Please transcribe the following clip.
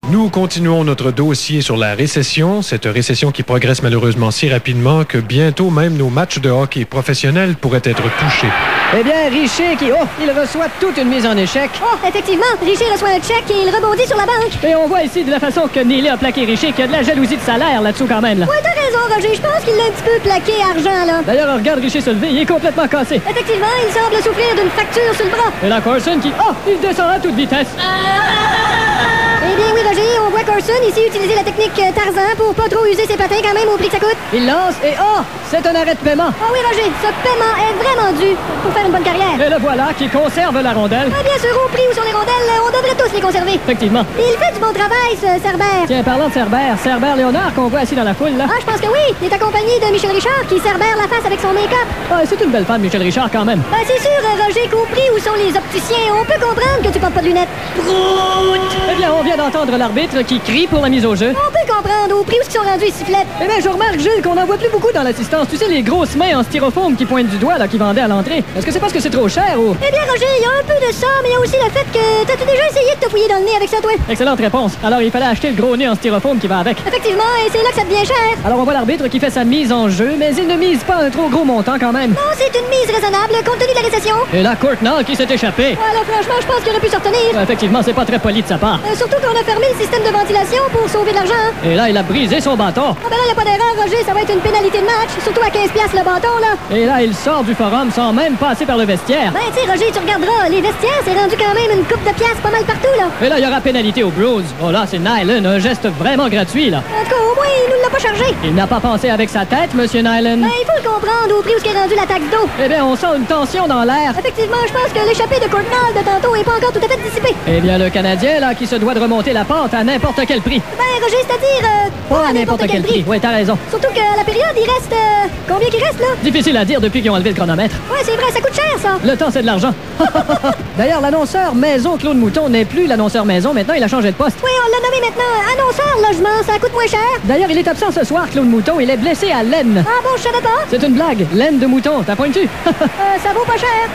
Nous continuons notre dossier sur la récession, cette récession qui progresse malheureusement si rapidement que bientôt même nos matchs de hockey professionnels pourraient être touchés. Eh bien, Richer il reçoit toute une mise en échec. Oh, effectivement, Richer reçoit un chèque et il rebondit sur la banque. Et on voit ici de la façon que Neely a plaqué Richer qu'il y a de la jalousie de salaire là-dessous quand même. Là. Ouais, t'as raison, Roger. Je pense qu'il l'a un petit peu plaqué argent, là. D'ailleurs, on regarde Richer se lever, il est complètement cassé. Effectivement, il semble souffrir d'une fracture sur le bras. Et là, Carson qui... il descend à toute vitesse. Eh bien, oui, Roger, on voit Carson ici utiliser la technique Tarzan pour pas trop user ses patins quand même au prix que ça coûte. Il lance et c'est un arrêt de paiement. Ah oui, Roger, ce paiement est vraiment dû pour faire une bonne carrière. Et le voilà qui conserve la rondelle. Ah, bien sûr, au prix où sont les rondelles, on devrait tous les conserver. Effectivement. Il fait du bon travail, ce Cerbère. Tiens, parlant de Cerbère Léonard qu'on voit assis dans la foule, là. Ah, je pense que oui. Il est accompagné de Michel Richard qui Cerbère la face avec son make-up. Ah, c'est une belle femme, Michel Richard, quand même. Ben, c'est sûr, Roger, qu'au prix où sont les opticiens, on peut comprendre que tu portes pas de lunettes. Eh bien, on vient d'entendre l'arbitre qui crie pour la mise au jeu. On peut comprendre au prix où ils sont rendus, ils sifflettent. Eh bien, je remarque, Gilles, qu'on n'en voit plus beaucoup dans l'assistance. Tu sais, les grosses mains en styrofoam qui pointent du doigt, là, qui vendaient à l'entrée. Est-ce que c'est parce que c'est trop cher ou... Eh bien, Roger, il y a un peu de ça, mais il y a aussi le fait que... T'as-tu déjà essayé de te fouiller dans le nez avec ça, toi? Excellente réponse. Alors, il fallait acheter le gros nez en styrofoam qui va avec. Effectivement, et c'est là que ça devient cher. Alors, on voit l'arbitre qui fait sa mise en jeu, mais il ne mise pas un trop gros montant quand même. Non, c'est une mise raisonnable, compte tenu de la récession. Et là, Courtnall qui s'est échappé. Voilà, franchement, je pense qu'il aurait pu se retenir. Effectivement, c'est pas très poli de sa part. Surtout qu'on a fermé le système de ventilation pour sauver de l'argent. Et là, il a brisé son bâton. Ah ben là, y a pas d'erreur, Roger, ça va être une pénalité de match, surtout à 15$ le bâton, là. Et là, il sort du forum sans même passer par le vestiaire. Ben, tu sais, Roger, tu regarderas, les vestiaires, c'est rendu quand même une coupe de piastres pas mal partout, là. Et là, il y aura pénalité aux Blues. Oh là, c'est Nyland, un geste vraiment gratuit, là. En tout cas, au moins, il nous l'a pas chargé. Il n'a pas pensé avec sa tête, Monsieur Nyland. Ben, il faut le comprendre au prix où est rendu la taxe d'eau. Eh bien, on sent une tension dans l'air. Effectivement, je pense que l'échappée de Courtnall de tantôt est pas encore tout à fait dissipée. Eh bien, le Canadien, là, qui se doit de remonter la pente à n'importe quel prix. Ben, Roger, c'est-à-dire... Pas à n'importe quel prix. Oui, t'as raison. Surtout qu'à la période, il reste... combien qu'il reste, là? Difficile à dire depuis qu'ils ont enlevé le chronomètre. Ouais, c'est vrai, ça coûte cher, ça. Le temps, c'est de l'argent. D'ailleurs, l'annonceur maison Claude Mouton n'est plus l'annonceur maison. Maintenant, il a changé de poste. Oui, on l'a nommé maintenant annonceur logement, ça coûte moins cher. D'ailleurs, il est absent ce soir, Claude Mouton. Il est blessé à l'aine. Ah bon, je savais pas. C'est une blague. Laine de mouton. T'as pointu? Ça vaut pas cher.